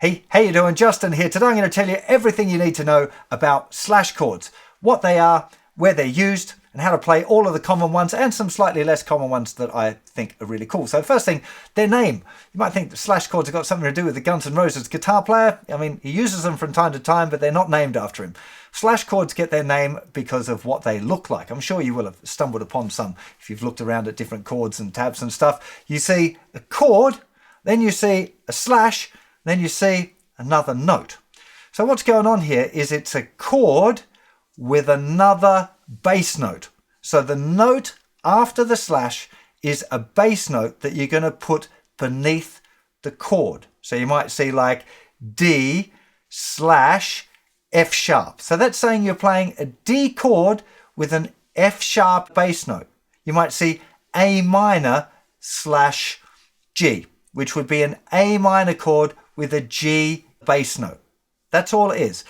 Hey, how you doing? Justin here. Today I'm going to tell you everything you need to know about slash chords, what they are, where they're used, and how to play all of the common ones and some slightly less common ones that I think are really cool. So first thing, their name. You might think that slash chords have got something to do with the Guns N' Roses guitar player. I mean, he uses them from time to time, but they're not named after him. Slash chords get their name because of what they look like. I'm sure you will have stumbled upon some if you've looked around at different chords and tabs and stuff. You see a chord, then you see a slash, then you see another note. So what's going on here is it's a chord with another bass note. So the note after the slash is a bass note that you're going to put beneath the chord. So you might see like D slash F sharp. So that's saying you're playing a D chord with an F sharp bass note. You might see A minor slash G, which would be an A minor chord with a G bass note. That's all it is.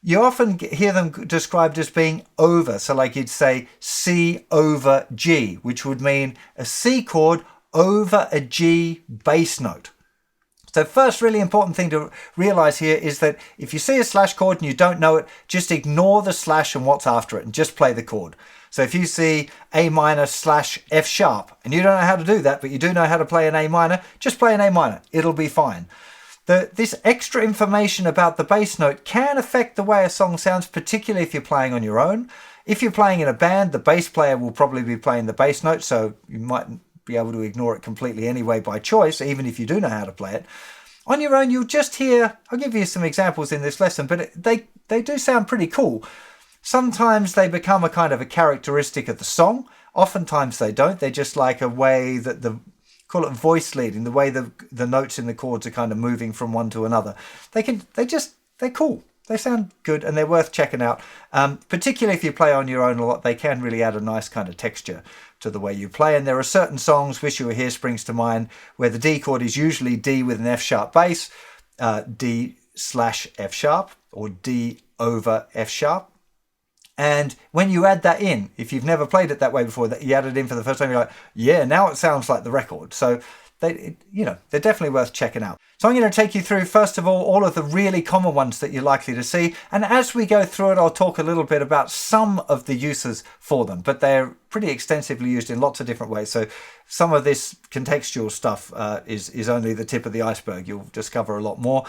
You often hear them described as being over. So like you'd say C over G, which would mean a C chord over a G bass note. So first really important thing to realize here is that if you see a slash chord and you don't know it, just ignore the slash and what's after it and just play the chord. So if you see A minor slash F sharp and you don't know how to do that, but you do know how to play an A minor, just play an A minor. It'll be fine. This extra information about the bass note can affect the way a song sounds, particularly if you're playing on your own. If you're playing in a band, the bass player will probably be playing the bass note, so you might be able to ignore it completely anyway by choice, even if you do know how to play it. On your own, you'll just hear, I'll give you some examples in this lesson, but they do sound pretty cool. Sometimes they become a kind of a characteristic of the song. Oftentimes they don't. They're just like a way that call it voice leading, the way the notes in the chords are kind of moving from one to another. They're cool. They sound good and they're worth checking out. Particularly if you play on your own a lot, they can really add a nice kind of texture to the way you play. And there are certain songs, Wish You Were Here springs to mind, where the D chord is usually D with an F sharp bass, D slash F sharp, or D over F sharp. And when you add that in, if you've never played it that way before, that you add it in for the first time, you're like, yeah, now it sounds like the record. So they're definitely worth checking out. So I'm going to take you through, first of all of the really common ones that you're likely to see. And as we go through it, I'll talk a little bit about some of the uses for them, but they're pretty extensively used in lots of different ways. So some of this contextual stuff is only the tip of the iceberg. You'll discover a lot more.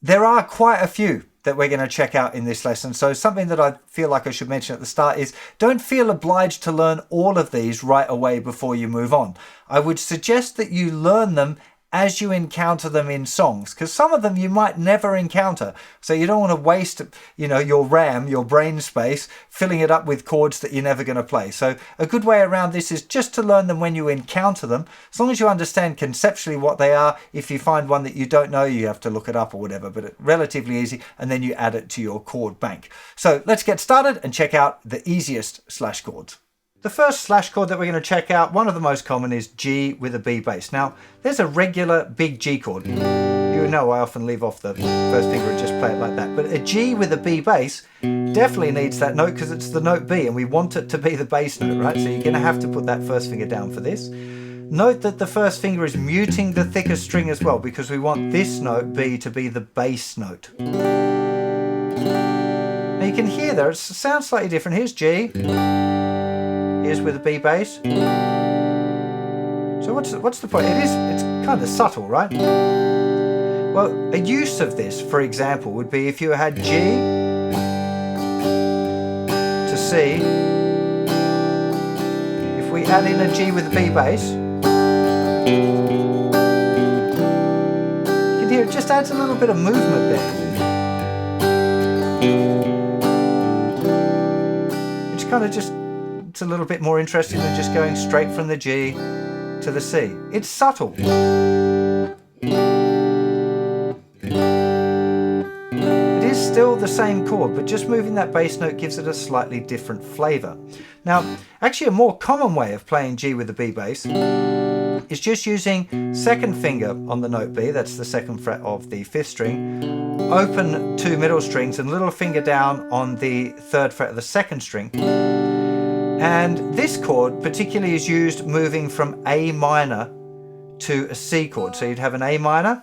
There are quite a few that we're going to check out in this lesson. So something that I feel like I should mention at the start is don't feel obliged to learn all of these right away before you move on. I would suggest that you learn them as you encounter them in songs, because some of them you might never encounter. So you don't want to waste, your RAM, your brain space, filling it up with chords that you're never going to play. So a good way around this is just to learn them when you encounter them. As long as you understand conceptually what they are, if you find one that you don't know, you have to look it up or whatever, but it's relatively easy, and then you add it to your chord bank. So let's get started and check out the easiest slash chords. The first slash chord that we're going to check out, one of the most common, is G with a B bass. Now, there's a regular big G chord. You know I often leave off the first finger and just play it like that. But a G with a B bass definitely needs that note because it's the note B and we want it to be the bass note, right? So you're going to have to put that first finger down for this. Note that the first finger is muting the thicker string as well because we want this note B to be the bass note. Now you can hear there, it sounds slightly different. Here's G. Here's with a B bass. So what's the point? It's kind of subtle, right? Well, a use of this, for example, would be if you had G to C. If we add in a G with a B bass, you can hear it just adds a little bit of movement there. It's kind of it's a little bit more interesting than just going straight from the G to the C. It's subtle. It is still the same chord, but just moving that bass note gives it a slightly different flavour. Now, actually a more common way of playing G with the B bass is just using second finger on the note B, that's the second fret of the fifth string, open two middle strings and little finger down on the third fret of the second string. And this chord particularly is used moving from A minor to a C chord. So you'd have an A minor,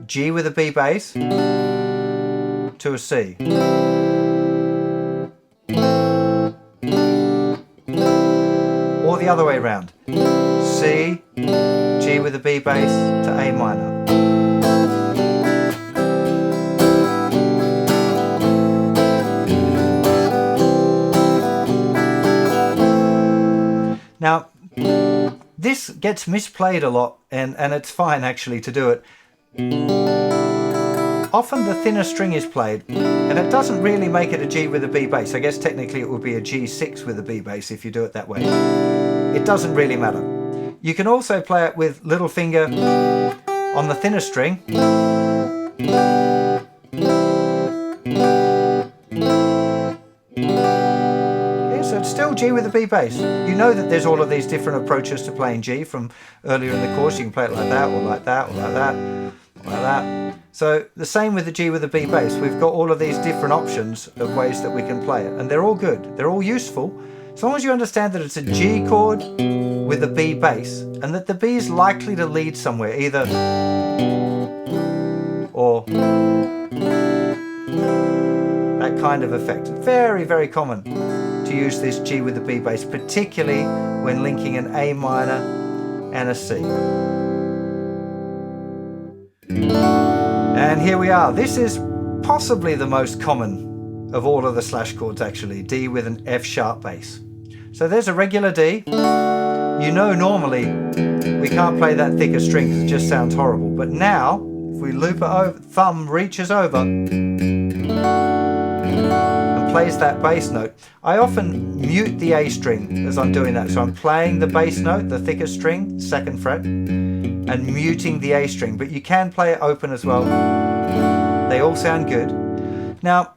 G with a B bass to a C. Or the other way around. C, G with a B bass to A minor. Now, this gets misplayed a lot, and it's fine actually to do it. Often the thinner string is played, and it doesn't really make it a G with a B bass. I guess technically it would be a G6 with a B bass if you do it that way. It doesn't really matter. You can also play it with little finger on the thinner string. So it's still G with a B bass. You know that there's all of these different approaches to playing G from earlier in the course. You can play it like that, or like that, or like that, or like that. So the same with the G with a B bass. We've got all of these different options of ways that we can play it, and they're all good. They're all useful. As long as you understand that it's a G chord with a B bass, and that the B is likely to lead somewhere, either or that kind of effect. Very, very common to use this G with the B bass, particularly when linking an A minor and a C. And here we are. This is possibly the most common of all of the slash chords actually, D with an F sharp bass. So there's a regular D. You know normally we can't play that thicker string because it just sounds horrible. But now, if we loop it over, thumb reaches over and plays that bass note. I often mute the A string as I'm doing that. So I'm playing the bass note, the thicker string, 2nd fret, and muting the A string. But you can play it open as well. They all sound good. Now,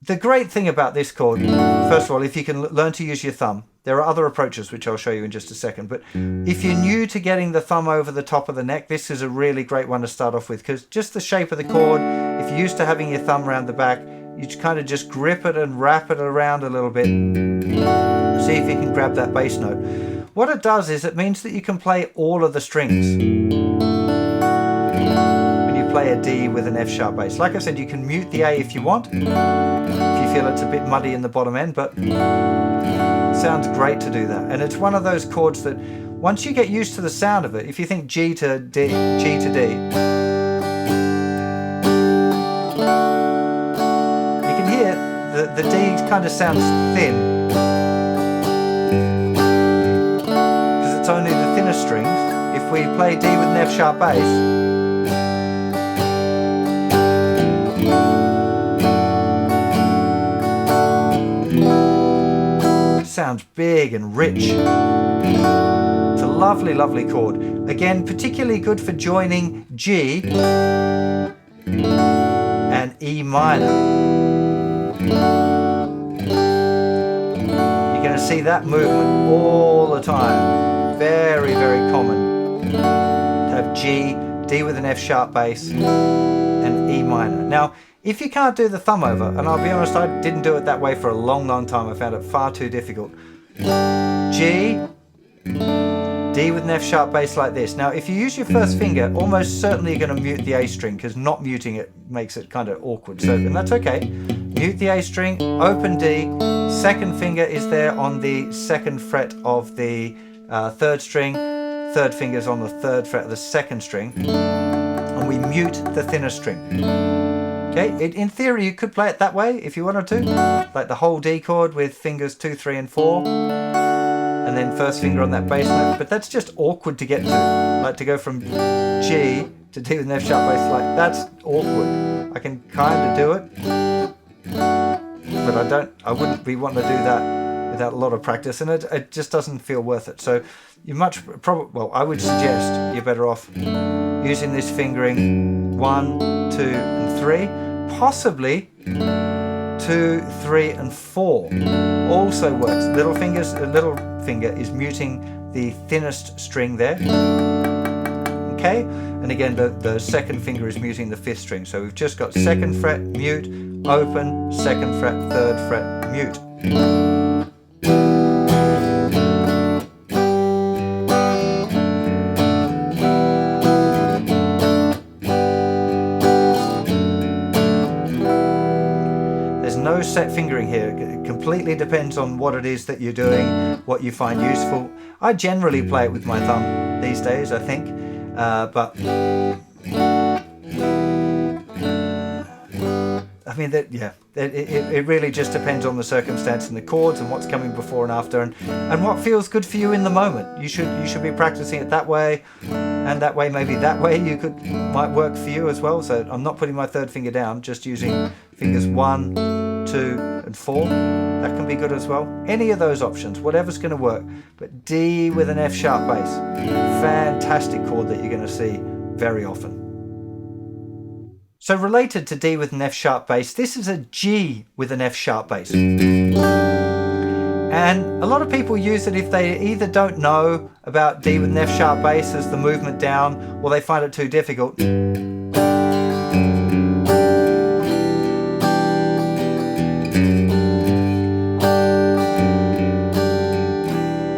the great thing about this chord, first of all, if you can learn to use your thumb, there are other approaches which I'll show you in just a second, but if you're new to getting the thumb over the top of the neck, this is a really great one to start off with, because just the shape of the chord, if you're used to having your thumb around the back, you kind of just grip it and wrap it around a little bit. See if you can grab that bass note. What it does is it means that you can play all of the strings when you play a D with an F sharp bass. Like I said, you can mute the A if you want, if you feel it's a bit muddy in the bottom end, but it sounds great to do that. And it's one of those chords that once you get used to the sound of it, if you think G to D, G to D, you can hear the D kind of sounds thin because it's only the thinner strings. If we play D with an F sharp bass, sounds big and rich. It's a lovely, lovely chord. Again, particularly good for joining G and E minor. You're going to see that movement all the time. Very, very common to have G, D with an F sharp bass, and E minor. Now, if you can't do the thumb over, and I'll be honest, I didn't do it that way for a long, long time. I found it far too difficult. G, D with an F sharp bass like this. Now, if you use your first finger, almost certainly you're going to mute the A string, because not muting it makes it kind of awkward. So, and that's okay. Mute the A string, open D, 2nd finger is there on the 2nd fret of the 3rd string, 3rd finger's on the 3rd fret of the 2nd string, and we mute the thinner string. Okay, in theory you could play it that way if you wanted to, like the whole D chord with fingers 2, 3 and 4, and then 1st finger on that bass note, but that's just awkward to get to, like to go from G to D with an F sharp bass, like that's awkward. I can kind of do it, but I wouldn't be wanting to do that without a lot of practice, and it just doesn't feel worth it. So you I would suggest you're better off using this fingering 1, 2 and 3, possibly 2, 3 and 4 also works. Little finger is muting the thinnest string there. Okay, and again the 2nd finger is muting the 5th string. So we've just got 2nd fret, mute, open, 2nd fret, 3rd fret, mute. no set fingering here. It completely depends on what it is that you're doing, what you find useful. I generally play it with my thumb these days, I think, but I mean, it really just depends on the circumstance and the chords and what's coming before and after, and what feels good for you in the moment. You should be practicing it that way, and that way, maybe that way might work for you as well. So I'm not putting my third finger down, just using fingers 1, 2, and 4. That can be good as well. Any of those options, whatever's going to work. But D with an F sharp bass, fantastic chord that you're going to see very often. So related to D with an F sharp bass, this is a G with an F sharp bass. And a lot of people use it if they either don't know about D with an F sharp bass as the movement down, or they find it too difficult.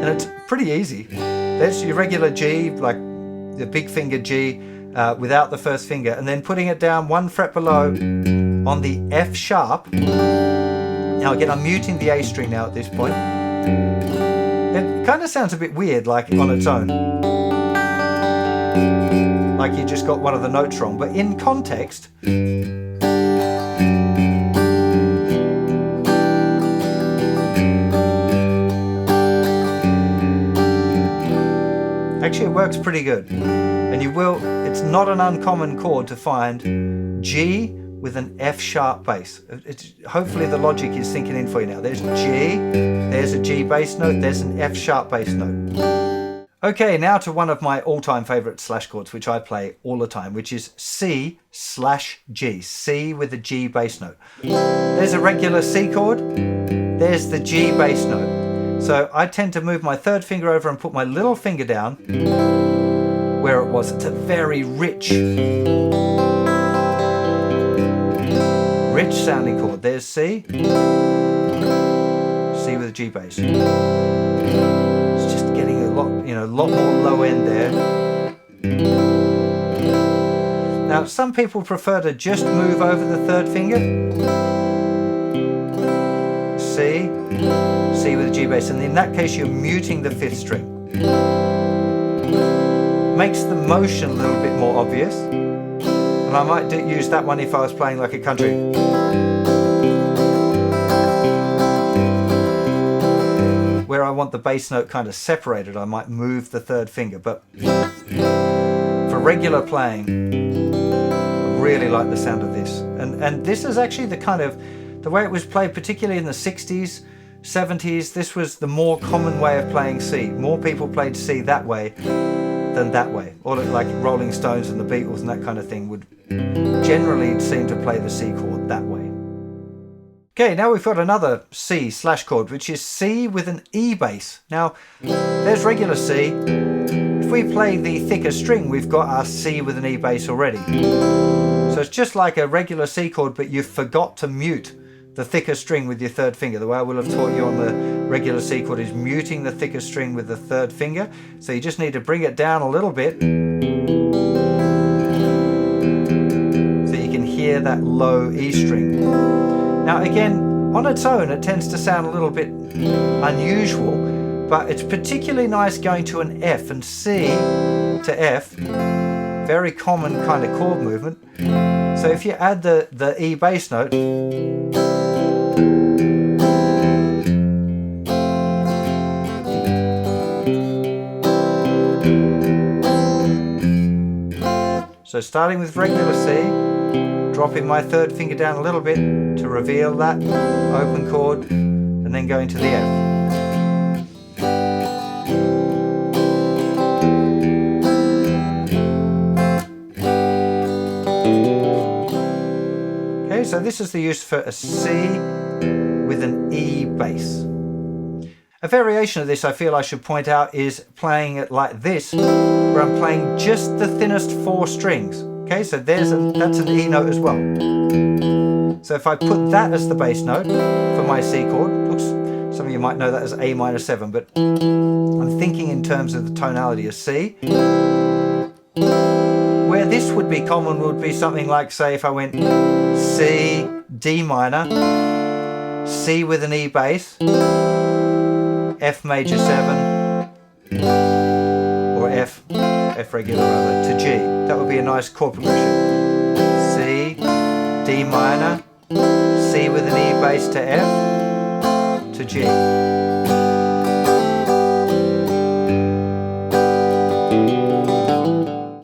And it's pretty easy. There's your regular G, like the big finger G, without the first finger, and then putting it down 1 fret below on the F sharp. Now again, I'm muting the A string now at this point. It kind of sounds a bit weird, like on its own, like you just got one of the notes wrong, but in context, actually it works pretty good. And it's not an uncommon chord to find G with an F sharp bass. Hopefully the logic is sinking in for you now. There's G, there's a G bass note, there's an F sharp bass note. Okay, now to one of my all-time favorite slash chords, which I play all the time, which is C/G, C with a G bass note. There's a regular C chord, there's the G bass note. So I tend to move my third finger over and put my little finger down where it was. It's a very rich sounding chord. There's C, C with a G bass. It's just getting a lot more low end there. Now, some people prefer to just move over the third finger. C, C with a G bass, and in that case you're muting the 5th string. Makes the motion a little bit more obvious, and I might use that one if I was playing like a country. Where I want the bass note kind of separated, I might move the third finger, but for regular playing, I really like the sound of this. And this is actually the way it was played, particularly in the 60s, 70s. This was the more common way of playing C. More people played C that way than that way. Or like Rolling Stones and the Beatles and that kind of thing would generally seem to play the C chord that way. Okay, now we've got another C slash chord, which is C with an E bass. Now, there's regular C. If we play the thicker string, we've got our C with an E bass already. So it's just like a regular C chord, but you forgot to mute the thicker string with your third finger. The way I will have taught you on the regular C chord is muting the thicker string with the third finger. So you just need to bring it down a little bit so you can hear that low E string. Now again, on its own it tends to sound a little bit unusual, but it's particularly nice going to an F, and C to F, very common kind of chord movement. So if you add the E bass note, so starting with regular C, dropping my third finger down a little bit to reveal that open chord, and then going to the F. Okay, so this is the use for a C with an E bass. A variation of this I feel I should point out is playing it like this, where I'm playing just the thinnest 4 strings. Okay, so that's an E note as well. So if I put that as the bass note for my C chord, some of you might know that as A minor 7, but I'm thinking in terms of the tonality of C. Where this would be common would be something like, say, if I went C, D minor, C with an E bass, F major 7, or F regular rather, to G. That would be a nice chord progression. C, D minor, C with an E bass to F, to G.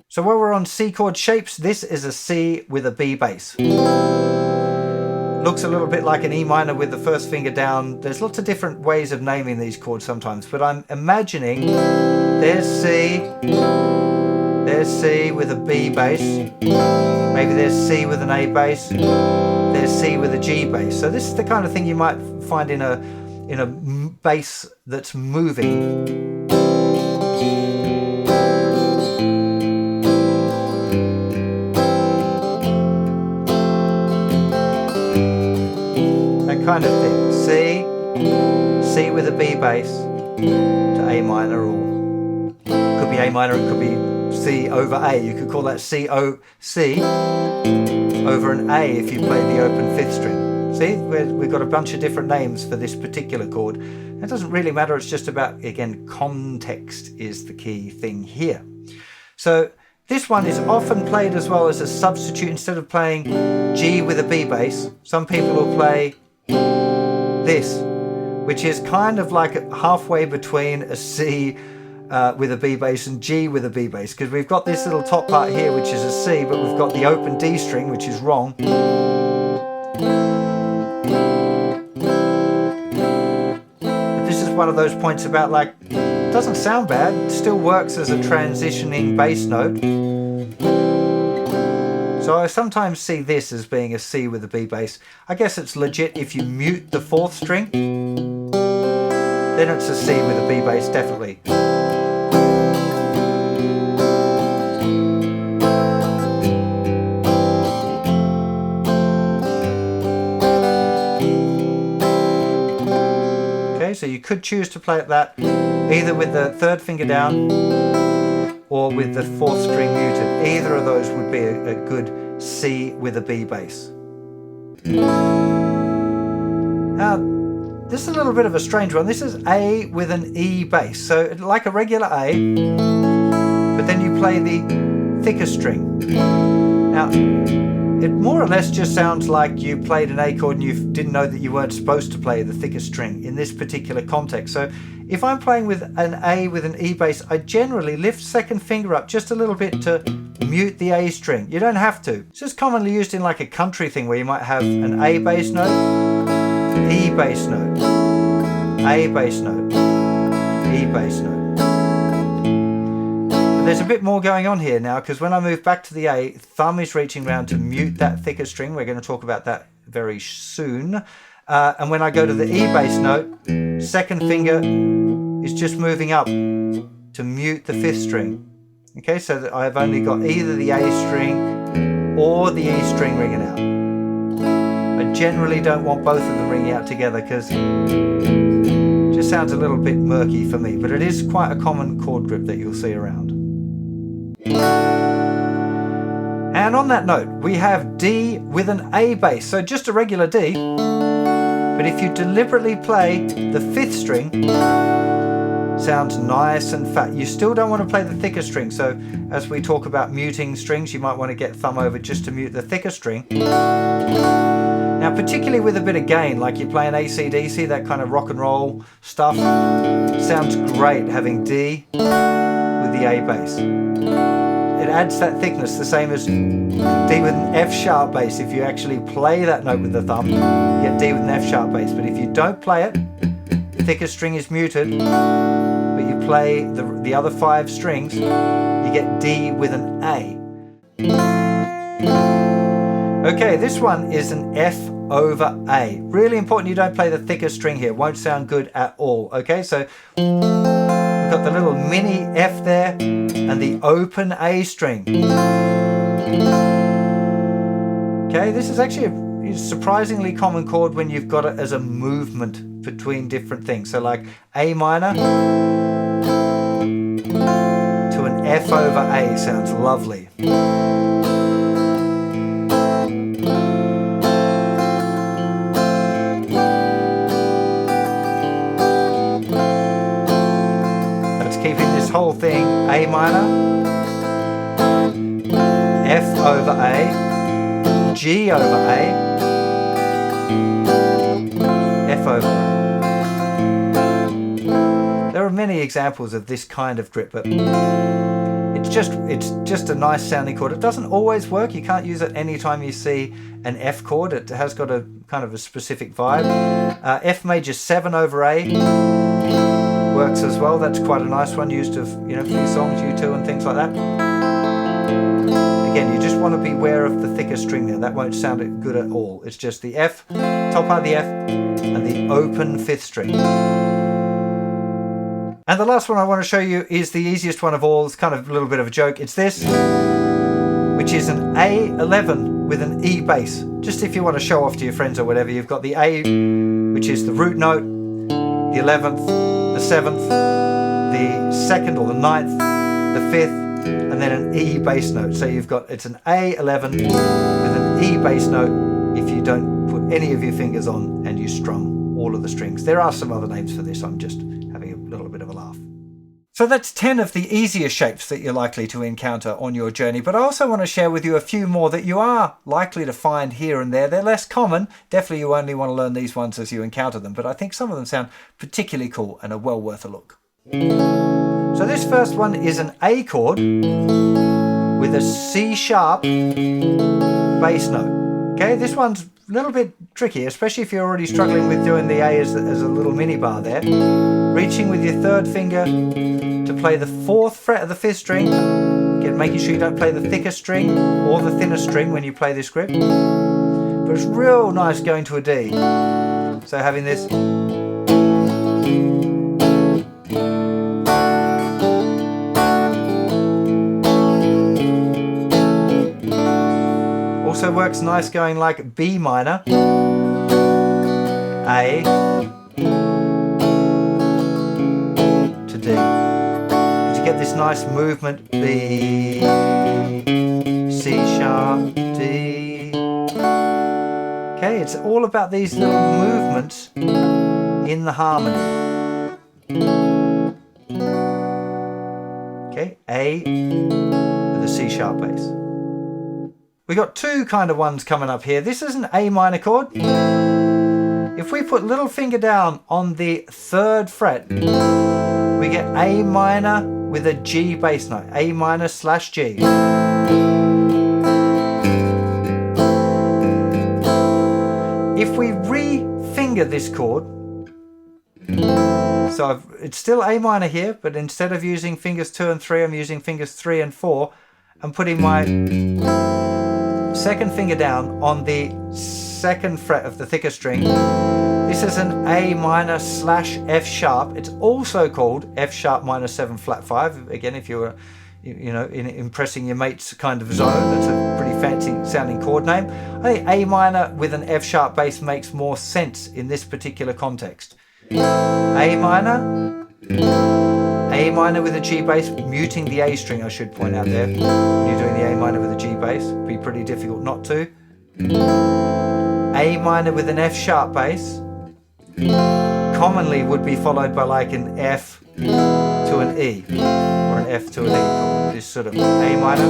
So while we're on C chord shapes, this is a C with a B bass. Looks a little bit like an E minor with the first finger down. There's lots of different ways of naming these chords sometimes, but I'm imagining there's C with a B bass, maybe there's C with an A bass, there's C with a G bass. So this is the kind of thing you might find in a bass that's moving. Kind of thing. C with a B bass to A minor, or could be A minor, it could be C over A. You could call that C over an A if you play the open 5th string. See, we've got a bunch of different names for this particular chord. It doesn't really matter, it's just about, again, context is the key thing here. So this one is often played as well as a substitute. Instead of playing G with a B bass, some people will play this, which is kind of like halfway between a C with a B bass and G with a B bass, because we've got this little top part here which is a C, but we've got the open D string, which is wrong. But this is one of those points about, like, it doesn't sound bad, it still works as a transitioning bass note. So I sometimes see this as being a C with a B bass. I guess it's legit if you mute the 4th string, then it's a C with a B bass, definitely. Okay, so you could choose to play it that, either with the 3rd finger down or with the 4th string muted. Either of those would be a good C with a B bass. Now, this is a little bit of a strange one. This is A with an E bass. So like a regular A, but then you play the thicker string. Now, it more or less just sounds like you played an A chord and you didn't know that you weren't supposed to play the thicker string in this particular context. So if I'm playing with an A with an E bass, I generally lift 2nd finger up just a little bit to mute the A string. You don't have to. It's just commonly used in like a country thing where you might have an A bass note, E bass note, A bass note, E bass note. But there's a bit more going on here now, because when I move back to the A, thumb is reaching around to mute that thicker string. We're going to talk about that very soon. And when I go to the E bass note, 2nd finger is just moving up to mute the 5th string. Okay, so that I've only got either the A string or the E string ringing out. I generally don't want both of them ringing out together because it just sounds a little bit murky for me, but it is quite a common chord grip that you'll see around. And on that note, we have D with an A bass, so just a regular D. But if you deliberately play the 5th string, sounds nice and fat. You still don't want to play the thicker string, so as we talk about muting strings, you might want to get thumb over just to mute the thicker string. Now, particularly with a bit of gain, like you're playing AC/DC, that kind of rock and roll stuff, sounds great having D with the A bass. It adds that thickness, the same as D with an F sharp bass. If you actually play that note with the thumb, you get D with an F sharp bass. But if you don't play it, the thicker string is muted, but you play the other 5 strings, you get D with an A. Okay, this one is an F over A. Really important you don't play the thicker string here. Won't sound good at all. Okay, so we've got the little mini F there and the open A string. Okay, this is actually a surprisingly common chord when you've got it as a movement between different things. So like A minor to an F over A sounds lovely. minor, F over A, G over A, F over A. There are many examples of this kind of grip, but it's just a nice sounding chord. It doesn't always work. You can't use it anytime you see an F chord. It has got a kind of a specific vibe. F major 7 over A works as well. That's quite a nice one, used of, you know, for songs, U2 and things like that. Again, you just want to be aware of the thicker string there. That won't sound good at all. It's just the F, top part of the F, and the open 5th string. And the last one I want to show you is the easiest one of all. It's kind of a little bit of a joke. It's this, which is an A11 with an E bass. Just if you want to show off to your friends or whatever, you've got the A, which is the root note, the 11th, the 7th, the 2nd or the 9th, the 5th, and then an E bass note. So you've got, it's an A11 with an E bass note if you don't put any of your fingers on and you strum all of the strings. There are some other names for this. I'm just having a little bit of a laugh. So that's 10 of the easier shapes that you're likely to encounter on your journey, but I also want to share with you a few more that you are likely to find here and there. They're less common. Definitely you only want to learn these ones as you encounter them, but I think some of them sound particularly cool and are well worth a look. So this first one is an A chord with a C sharp bass note. Okay, this one's a little bit tricky, especially if you're already struggling with doing the A as a little mini bar there. Reaching with your 3rd finger to play the 4th fret of the 5th string. Again, making sure you don't play the thicker string or the thinner string when you play this grip. But it's real nice going to a D. So having this. Also works nice going like B minor, A to D. You get this nice movement, B, C sharp, D. Okay, it's all about these little movements in the harmony. Okay, A with a C sharp bass. We got 2 kind of ones coming up here. This is an A minor chord. If we put little finger down on the 3rd fret, we get A minor with a G bass note. A minor slash G. If we re-finger this chord, so it's still A minor here, but instead of using fingers 2 and 3, I'm using fingers 3 and 4. I'm putting my 2nd finger down on the 2nd fret of the thicker string. This is an A minor slash F sharp. It's also called F sharp minor 7 flat 5. Again, if you're, you know, impressing your mates kind of zone, that's a pretty fancy sounding chord name. I think A minor with an F sharp bass makes more sense in this particular context. A minor with a G bass, muting the A string, I should point out there. When you're doing the A minor with a G bass, it'd be pretty difficult not to. A minor with an F sharp bass commonly would be followed by like an F to an E or an F to an E. This sort of A minor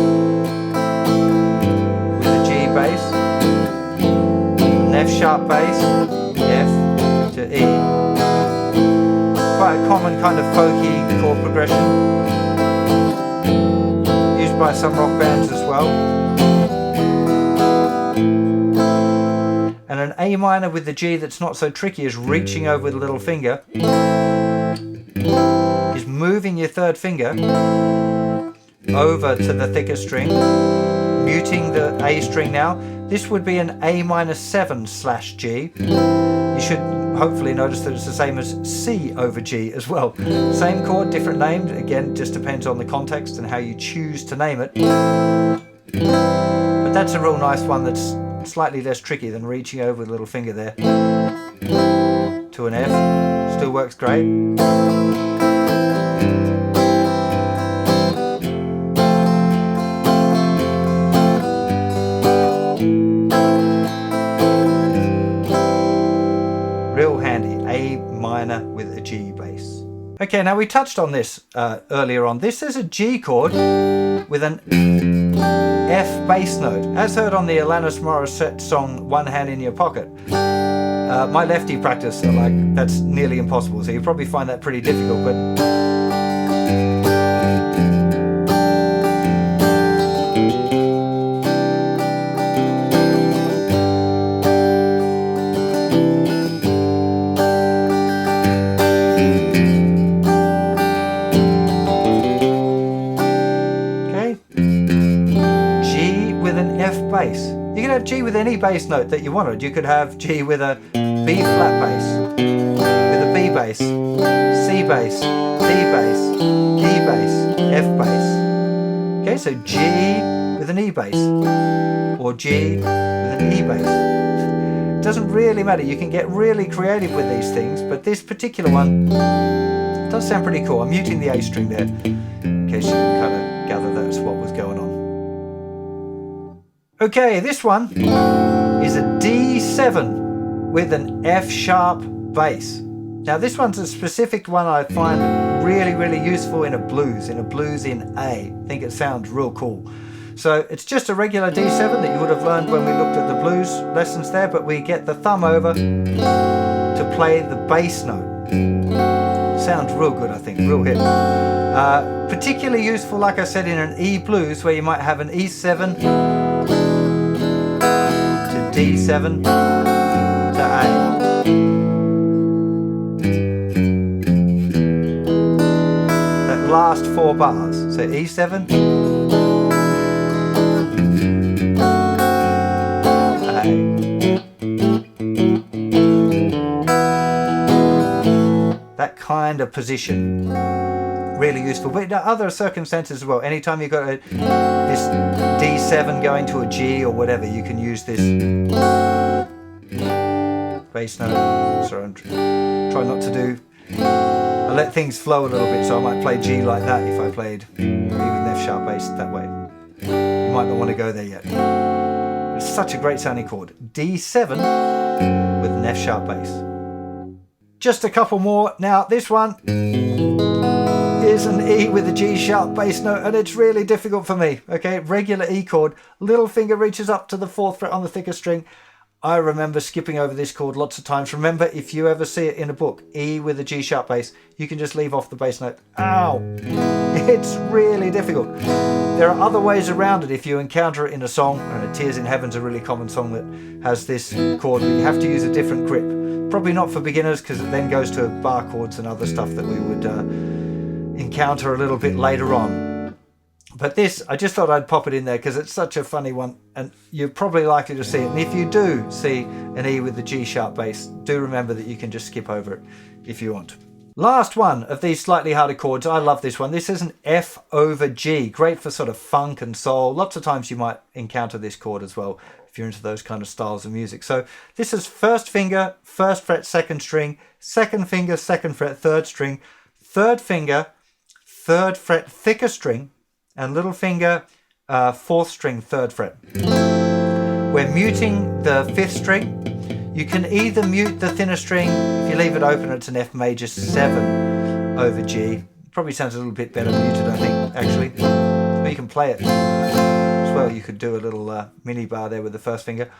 with a G bass, an F sharp bass, F to E. Quite a common kind of folky chord progression, used by some rock bands as well. And an A minor with the G that's not so tricky is reaching over with a little finger, is moving your 3rd finger over to the thicker string, muting the A string now. This would be an A minor 7 slash G. You should hopefully notice that it's the same as C over G as well. Same chord, different name. Again, just depends on the context and how you choose to name it. But that's a real nice one that's slightly less tricky than reaching over with a little finger there to an F. Still works great. Real handy, A minor with a G bass. Okay, now we touched on this earlier on. This is a G chord with an F bass note, as heard on the Alanis Morissette song One Hand in Your Pocket. My lefty practice, that's nearly impossible, so you probably find that pretty difficult, but bass. You can have G with any bass note that you wanted. You could have G with a B flat bass, with a B bass, C bass, D bass, E bass, F bass. Okay, so G with an E bass, or G with an E bass. It doesn't really matter. You can get really creative with these things, but this particular one does sound pretty cool. I'm muting the A string there, in case you can kind of gather that's what was going on. Okay, this one is a D7 with an F sharp bass. Now this one's a specific one I find really useful in a blues in A. I think it sounds real cool. So it's just a regular D7 that you would have learned when we looked at the blues lessons there, but we get the thumb over to play the bass note. Sounds real good, I think, real hit. Particularly useful, like I said, in an E blues where you might have an E7 D7 to A. That last 4 bars. So E7, A. That kind of position. Really useful, but other circumstances as well. Anytime you've got this D7 going to a G or whatever, you can use this bass note. Sorry, I'm trying not to do. I let things flow a little bit, so I might play G like that if I played E with an F sharp bass that way. You might not want to go there yet. It's such a great sounding chord. D7 with an F sharp bass. Just a couple more. Now this one is an E with a G sharp bass note, and it's really difficult for me. Okay, regular E chord, little finger reaches up to the 4th fret on the thicker string. I remember skipping over this chord lots of times. Remember, if you ever see it in a book, E with a G sharp bass, you can just leave off the bass note. Ow! It's really difficult. There are other ways around it if you encounter it in a song, and Tears in Heaven's a really common song that has this chord, but you have to use a different grip. Probably not for beginners, because it then goes to bar chords and other stuff that we would encounter a little bit later on. But this, I just thought I'd pop it in there because it's such a funny one, and you're probably likely to see it. And if you do see an E with the G sharp bass, do remember that you can just skip over it if you want. Last one of these slightly harder chords. I love this one. This is an F over G. Great for sort of funk and soul. Lots of times you might encounter this chord as well if you're into those kind of styles of music. So this is 1st finger, 1st fret, 2nd string, 2nd finger, 2nd fret, 3rd string, 3rd finger, 3rd fret, thicker string, and little finger, 4th string, 3rd fret. We're muting the 5th string. You can either mute the thinner string. If you leave it open, it's an F major 7 over G. Probably sounds a little bit better muted, I think, actually. Or you can play it as well. You could do a little mini bar there with the 1st finger.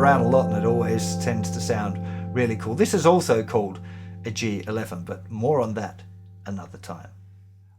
A lot, and it always tends to sound really cool. This is also called a G11, but more on that another time.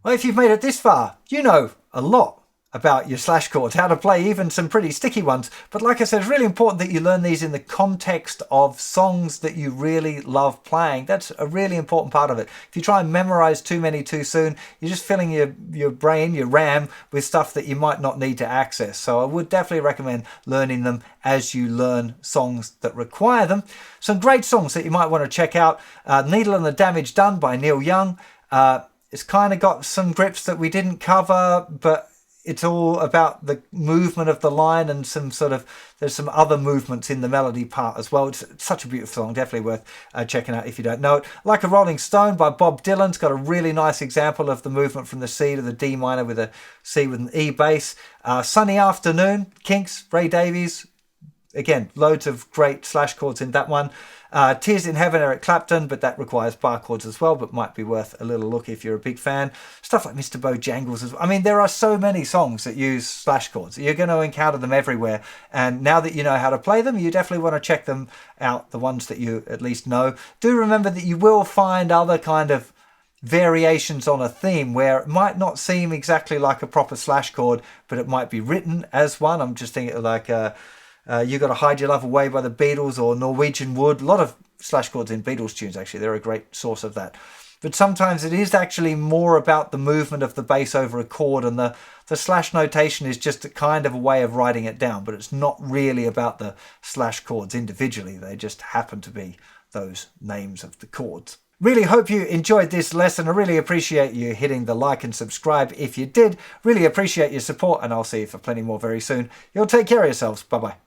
Well, if you've made it this far, you know a lot about your slash chords, how to play even some pretty sticky ones. But like I said, it's really important that you learn these in the context of songs that you really love playing. That's a really important part of it. If you try and memorize too many too soon, you're just filling your brain, your RAM, with stuff that you might not need to access. So I would definitely recommend learning them as you learn songs that require them. Some great songs that you might want to check out. Needle and the Damage Done by Neil Young. It's kind of got some grips that we didn't cover, but it's all about the movement of the line and there's some other movements in the melody part as well. It's such a beautiful song, definitely worth checking out if you don't know it. Like a Rolling Stone by Bob Dylan's got a really nice example of the movement from the C to the D minor with a C with an E bass. Sunny Afternoon, Kinks, Ray Davies. Again, loads of great slash chords in that one. Tears in Heaven, Eric Clapton, but that requires bar chords as well, but might be worth a little look if you're a big fan. Stuff like Mr. Bojangles as well. I mean, there are so many songs that use slash chords. You're going to encounter them everywhere. And now that you know how to play them, you definitely want to check them out, the ones that you at least know. Do remember that you will find other kind of variations on a theme where it might not seem exactly like a proper slash chord, but it might be written as one. I'm just thinking like... You Gotta Hide Your Love Away by the Beatles, or Norwegian Wood. A lot of slash chords in Beatles tunes, actually. They're a great source of that. But sometimes it is actually more about the movement of the bass over a chord, and the slash notation is just a kind of a way of writing it down, but it's not really about the slash chords individually. They just happen to be those names of the chords. Really hope you enjoyed this lesson. I really appreciate you hitting the like and subscribe if you did. Really appreciate your support, and I'll see you for plenty more very soon. You'll take care of yourselves. Bye-bye.